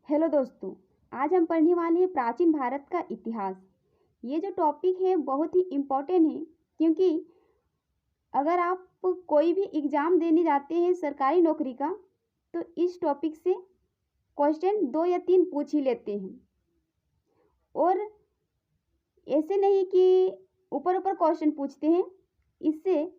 Hello दोस्तों। आज हम पढ़ने वाले हैं प्राचीन भारत का इतिहास। ये जो टॉपिक है बहुत ही इम्पोर्टेंट है, क्योंकि अगर आप कोई भी एग्ज़ाम देने जाते हैं सरकारी नौकरी का, तो इस टॉपिक से क्वेश्चन 2 या 3 पूछ ही लेते हैं। और ऐसे नहीं कि ऊपर ऊपर क्वेश्चन पूछते हैं, इससे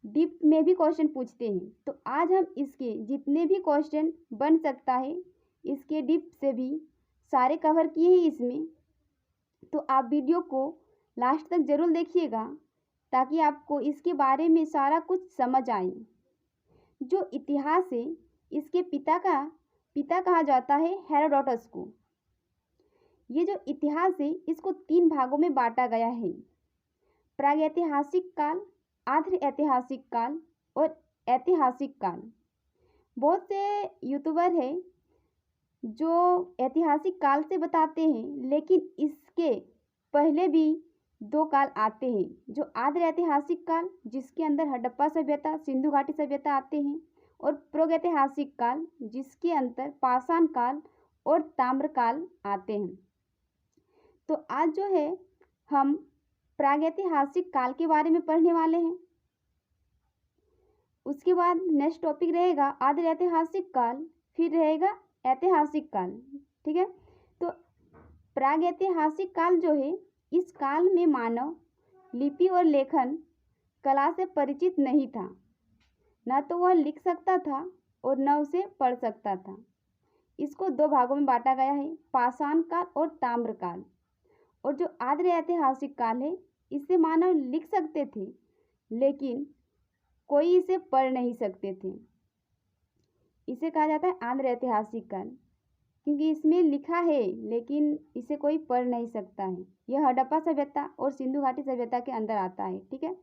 डीप में भी क्वेश्चन पूछते हैं। तो आज हम इसके जितने भी क्वेश्चन बन सकता है, इसके डीप से भी सारे कवर किए हैं इसमें। तो आप वीडियो को लास्ट तक ज़रूर देखिएगा, ताकि आपको इसके बारे में सारा कुछ समझ आए। जो इतिहास है, इसके पिता कहा जाता है हेरोडोटस को। ये जो इतिहास है, इसको 3 भागों में बांटा गया है: प्रागैतिहासिक काल, आर्ध ऐतिहासिक काल और ऐतिहासिक काल। बहुत से यूट्यूबर हैं जो ऐतिहासिक काल से बताते हैं, लेकिन इसके पहले भी 2 काल आते हैं, जो आर्ध ऐतिहासिक काल जिसके अंदर हड़प्पा सभ्यता, सिंधु घाटी सभ्यता आते हैं, और प्रागैतिहासिक काल जिसके अंदर पाषाण काल और ताम्र काल आते हैं। तो आज जो है हम प्रागैतिहासिक काल के बारे में पढ़ने वाले हैं। उसके बाद नेक्स्ट टॉपिक रहेगा आर्ध ऐतिहासिक काल, फिर रहेगा ऐतिहासिक काल। ठीक है। तो प्रागैतिहासिक काल जो है, इस काल में मानव लिपि और लेखन कला से परिचित नहीं था। न तो वह लिख सकता था और न उसे पढ़ सकता था। इसको 2 भागों में बांटा गया है, पाषाण काल और ताम्र काल। और जो आर्ध ऐतिहासिक काल है, इससे मानव लिख सकते थे, लेकिन कोई इसे पढ़ नहीं सकते थे। इसे कहा जाता है आर्ध ऐतिहासिक काल, क्योंकि इसमें लिखा है लेकिन इसे कोई पढ़ नहीं सकता है। यह हड़प्पा सभ्यता और सिंधु घाटी सभ्यता के अंदर आता है। ठीक है।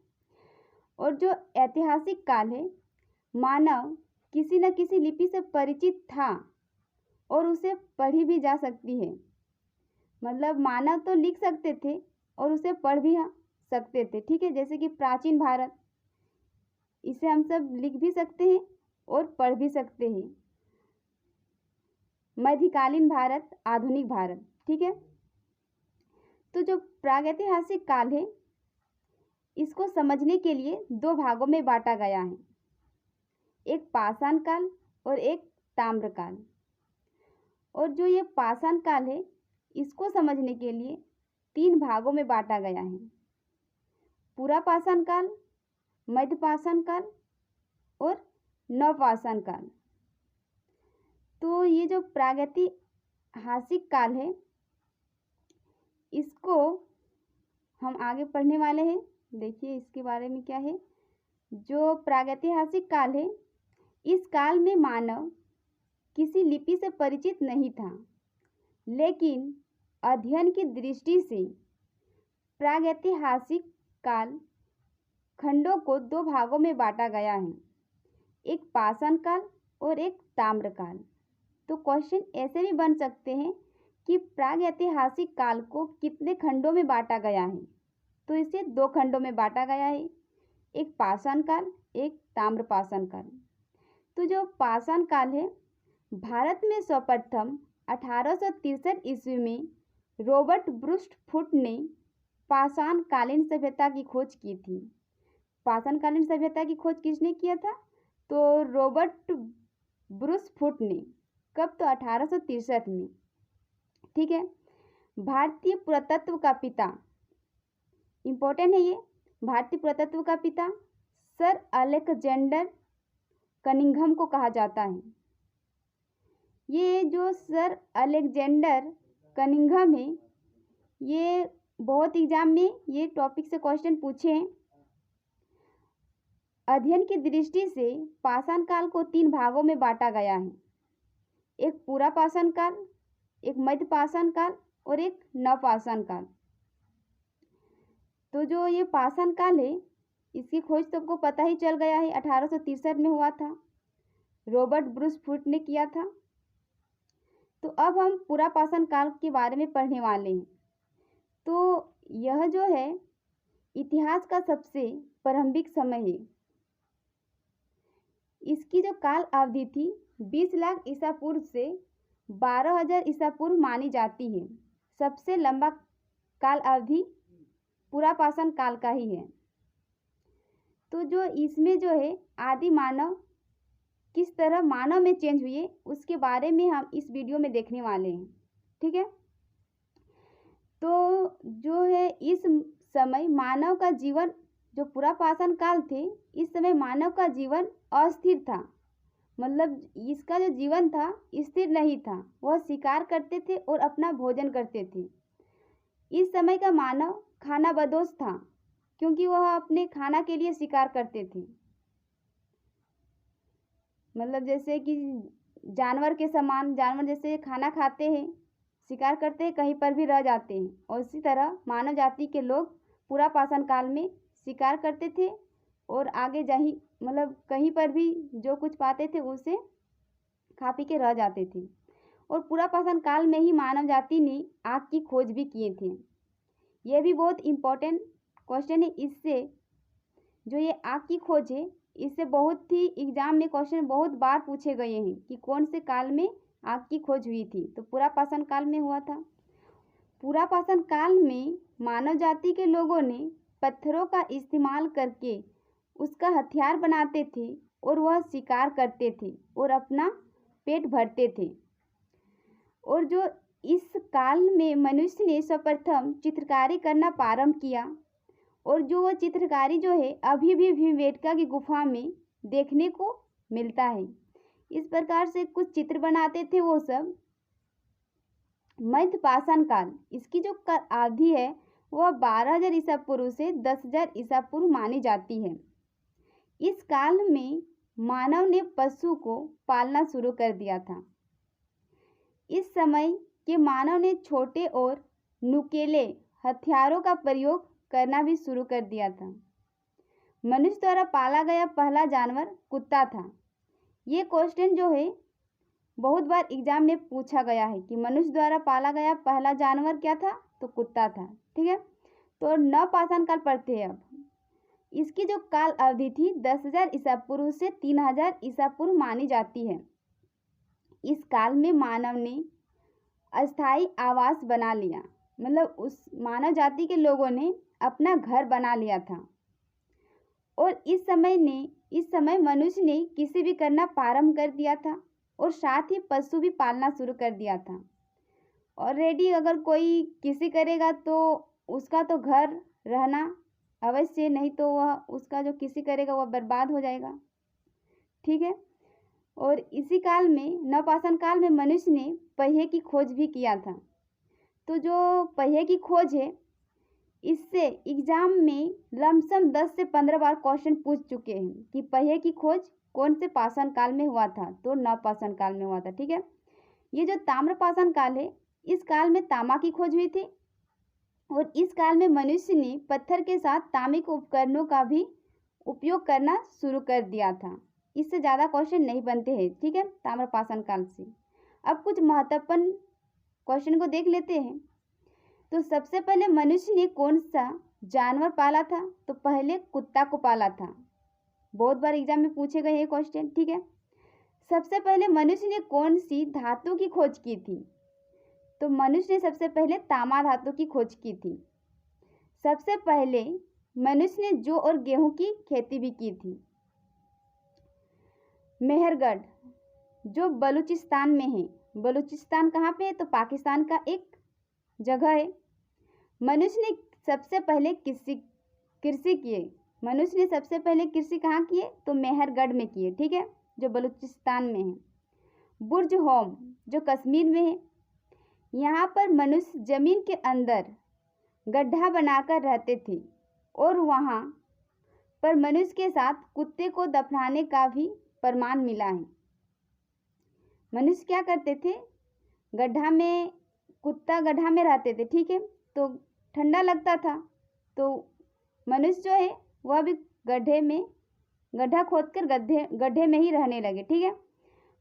और जो ऐतिहासिक काल है, मानव किसी न किसी लिपि से परिचित था और उसे पढ़ी भी जा सकती है। मतलब मानव तो लिख सकते थे और उसे पढ़ भी सकते थे। ठीक है। जैसे कि प्राचीन भारत, इसे हम सब लिख भी सकते हैं और पढ़ भी सकते हैं। मध्यकालीन भारत, आधुनिक भारत। ठीक है। तो जो प्रागैतिहासिक काल है, इसको समझने के लिए 2 भागों में बांटा गया है, एक पाषाण काल और एक ताम्र काल। और जो ये पाषाण काल है, इसको समझने के लिए 3 भागों में बांटा गया है: पूरा पाषाण काल, मध्य पाषाण काल और नवपाषाण काल। तो ये जो प्रागैतिहासिक काल है, इसको हम आगे पढ़ने वाले हैं। देखिए इसके बारे में क्या है। जो प्रागैतिहासिक काल है, इस काल में मानव किसी लिपि से परिचित नहीं था, लेकिन अध्ययन की दृष्टि से प्रागैतिहासिक काल खंडों को 2 भागों में बांटा गया है, एक पाषाण काल और एक ताम्र काल। तो क्वेश्चन ऐसे भी बन सकते हैं कि प्रागैतिहासिक काल को कितने खंडों में बांटा गया है। तो इसे 2 खंडों में बांटा गया है, एक पाषाण काल, एक ताम्र पाषाण काल। तो जो पाषाण काल है, भारत में सर्वप्रथम 1863 ईस्वी में रॉबर्ट ब्रूस फुट ने पाषाण कालीन सभ्यता की खोज की थी। पाषाण कालीन सभ्यता की खोज किसने किया था? तो रॉबर्ट ब्रूस फुट ने। कब? तो 1863 में। ठीक है। भारतीय पुरातत्व का पिता, इम्पोर्टेंट है ये, भारतीय पुरातत्व का पिता सर अलेक्जेंडर कनिंघम को कहा जाता है। ये जो सर अलेक्जेंडर कनिंघम है, ये बहुत एग्जाम में ये टॉपिक से क्वेश्चन पूछे हैं। अध्ययन की दृष्टि से पाषाण काल को 3 भागों में बांटा गया है, एक पूरा पाषाण काल, एक मध्य पाषाण काल और एक नवपाषाण काल। तो जो ये पाषाण काल है, इसकी खोज सबको पता ही चल गया है, 1863 में हुआ था, रॉबर्ट ब्रूस फुट ने किया था। तो अब हम पूरा पाषाण काल के बारे में पढ़ने वाले हैं। तो यह जो है इतिहास का सबसे प्रारंभिक समय है। इसकी जो काल अवधि थी 20 लाख ईसा पूर्व से 12,000 ईसा पूर्व मानी जाती है। सबसे लंबा काल अवधि पूरा पाषाण काल का ही है। तो जो इसमें जो है आदि मानव किस तरह मानव में चेंज हुए उसके बारे में हम इस वीडियो में देखने वाले हैं। ठीक है, तो जो है इस समय मानव का जीवन, जो पूरा पाषाण काल थे, इस समय मानव का जीवन अस्थिर था। मतलब इसका जो जीवन था स्थिर नहीं था। वह शिकार करते थे और अपना भोजन करते थे। इस समय का मानव खानाबदोश था, क्योंकि वह अपने खाना के लिए शिकार करते थे। मतलब जैसे कि जानवर के समान, जानवर जैसे खाना खाते हैं, शिकार करते हैं, कहीं पर भी रह जाते हैं, और इसी तरह मानव जाति के लोग पूरा पाषाण काल में शिकार करते थे और आगे जाही मतलब कहीं पर भी जो कुछ पाते थे उसे खा पी के रह जाते थे। और पूरा पाषाण काल में ही मानव जाति ने आग की खोज भी किए थे। यह भी बहुत इम्पोर्टेंट क्वेश्चन है। इससे जो ये आग की खोज है, इससे बहुत ही एग्जाम में क्वेश्चन बहुत बार पूछे गए हैं कि कौन से काल में आग की खोज हुई थी। तो पूरा पाषाण काल में हुआ था। पूरा पाषाण काल में मानव जाति के लोगों ने पत्थरों का इस्तेमाल करके उसका हथियार बनाते थे और वह शिकार करते थे और अपना पेट भरते थे। और जो इस काल में मनुष्य ने सर्वप्रथम चित्रकारी करना प्रारंभ किया, और जो वह चित्रकारी जो है अभी भी भीमबेटका की गुफा में देखने को मिलता है। इस प्रकार से कुछ चित्र बनाते थे वो सब। मध्य पाषाण काल, इसकी जो अवधि है वह 12,000 ईसा पूर्व से 10,000 ईसा पूर्व मानी जाती है। इस काल में मानव ने पशु को पालना शुरू कर दिया था। इस समय के मानव ने छोटे और नुकीले हथियारों का प्रयोग करना भी शुरू कर दिया था। मनुष्य द्वारा पाला गया पहला जानवर कुत्ता था। ये क्वेश्चन जो है बहुत बार एग्जाम में पूछा गया है कि मनुष्य द्वारा पाला गया पहला जानवर क्या था, तो कुत्ता था। ठीक है, तो नव पाषाण काल पढ़ते हैं अब। इसकी जो काल अवधि थी 10,000 ईसा पूर्व से 3,000 ईसा पूर्व मानी जाती है। इस काल में मानव ने अस्थायी आवास बना लिया। मतलब उस मानव जाति के लोगों ने अपना घर बना लिया था। और इस समय मनुष्य ने कृषि भी करना प्रारंभ कर दिया था और साथ ही पशु भी पालना शुरू कर दिया था। ऑलरेडी अगर कोई कृषि करेगा तो उसका तो घर रहना अवश्य, नहीं तो वह उसका जो कृषि करेगा वह बर्बाद हो जाएगा। ठीक है, और इसी काल में नवपाषाण काल में मनुष्य ने पहिए की खोज भी किया था। तो जो पहिए की खोज है, इससे एग्जाम में लमसम 10 से 15 बार क्वेश्चन पूछ चुके हैं कि पहिए की खोज कौन से पाषाण काल में हुआ था, तो नवपाषाण काल में हुआ था। ठीक है, ये जो ताम्रपाषाण काल है, इस काल में तांबा की खोज हुई थी। और इस काल में मनुष्य ने पत्थर के साथ तांबे के उपकरणों का भी उपयोग करना शुरू कर दिया था। इससे ज़्यादा क्वेश्चन नहीं बनते हैं। ठीक है, ताम्रपाषाण काल से। अब कुछ महत्वपूर्ण क्वेश्चन को देख लेते हैं। तो सबसे पहले मनुष्य ने कौन सा जानवर पाला था, तो पहले कुत्ता को पाला था। बहुत बार एग्जाम में पूछे गए हैं क्वेश्चन। ठीक है, सबसे पहले मनुष्य ने कौन सी धातु की खोज की थी, तो मनुष्य ने सबसे पहले तांबा धातु की खोज की थी। सबसे पहले मनुष्य ने जौ और गेहूं की खेती भी की थी। मेहरगढ़ जो बलूचिस्तान में है, बलूचिस्तान कहाँ पे है, तो पाकिस्तान का एक जगह है। मनुष्य ने सबसे पहले कृषि किए। मनुष्य ने सबसे पहले कृषि कहाँ किए, तो मेहरगढ़ में किए। ठीक है, जो बलूचिस्तान में है। बुर्ज होम जो कश्मीर में है, यहाँ पर मनुष्य जमीन के अंदर गड्ढा बनाकर रहते थे और वहाँ पर मनुष्य के साथ कुत्ते को दफनाने का भी प्रमाण मिला है। मनुष्य क्या करते थे, कुत्ता गड्ढा में रहते थे। ठीक है, तो ठंडा लगता था, तो मनुष्य जो है वह भी गड्ढा खोदकर गड्ढे में ही रहने लगे। ठीक है,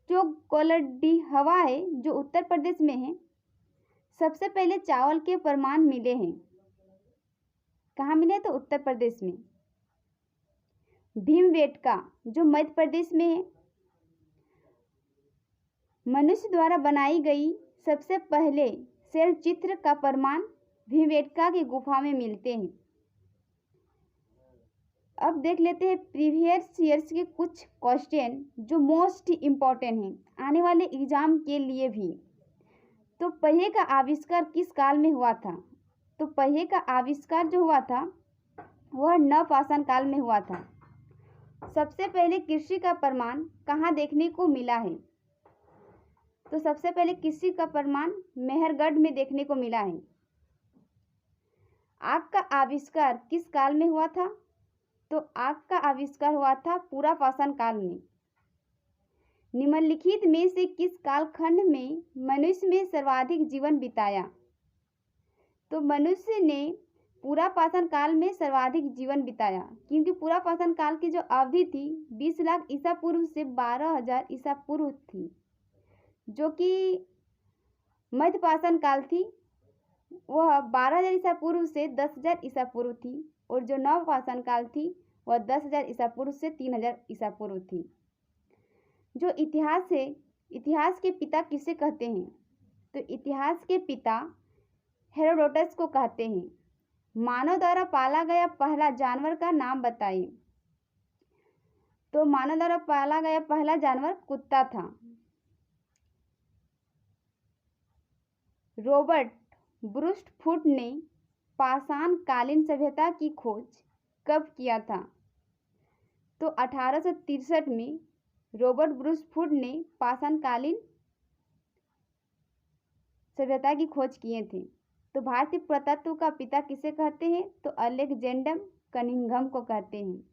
जो कोलडी हवा है जो उत्तर प्रदेश में है, सबसे पहले चावल के प्रमाण मिले हैं। कहाँ मिले, तो उत्तर प्रदेश में। भीमबेटका जो मध्य प्रदेश में है। मनुष्य द्वारा बनाई गई सबसे पहले शैल चित्र का प्रमाण भीमबेटका की गुफा में मिलते हैं। अब देख लेते हैं प्रीवियस ईयर्स के कुछ क्वेश्चन जो मोस्ट इम्पॉर्टेंट हैं आने वाले एग्जाम के लिए भी। तो पहिए का आविष्कार किस काल में हुआ था? तो पहिए का आविष्कार जो हुआ था वह नवपाषाण काल में हुआ था। सबसे पहले कृषि का प्रमाण कहाँ देखने को मिला है? तो सबसे पहले कृषि का प्रमाण मेहरगढ़ में देखने को मिला है। आग का आविष्कार किस काल में हुआ था? तो आग का आविष्कार हुआ था पुरापाषाण काल में। निम्नलिखित में से किस कालखंड में मनुष्य में सर्वाधिक जीवन बिताया? तो मनुष्य ने पुरापाषाण काल में सर्वाधिक जीवन बिताया, क्योंकि पुरापाषाण काल की जो अवधि थी 20 लाख ईसा पूर्व से 12,000 ईसा पूर्व थी, जो कि मध्यपाषाण काल थी वह 12,000 ईसा पूर्व से 10,000 ईसा पूर्व थी, और जो नवपाषाण काल थी वह 10,000 ईसा पूर्व से 3,000 ईसा पूर्व थी। जो इतिहास है, इतिहास के पिता किसे कहते हैं? तो इतिहास के पिता हेरोडोटस को कहते हैं। मानव द्वारा पाला गया पहला जानवर का नाम बताइए। तो मानव द्वारा पाला गया पहला जानवर कुत्ता था। रॉबर्ट ब्रूस्ट फुट ने पाषाण कालीन सभ्यता की खोज कब किया था? तो 1863 में रॉबर्ट ब्रूस्ट फुट ने पाषाण कालीन सभ्यता की खोज किए थे। तो भारतीय पुरातत्व का पिता किसे कहते हैं? तो अलेक्जेंडर कनिंघम को कहते हैं।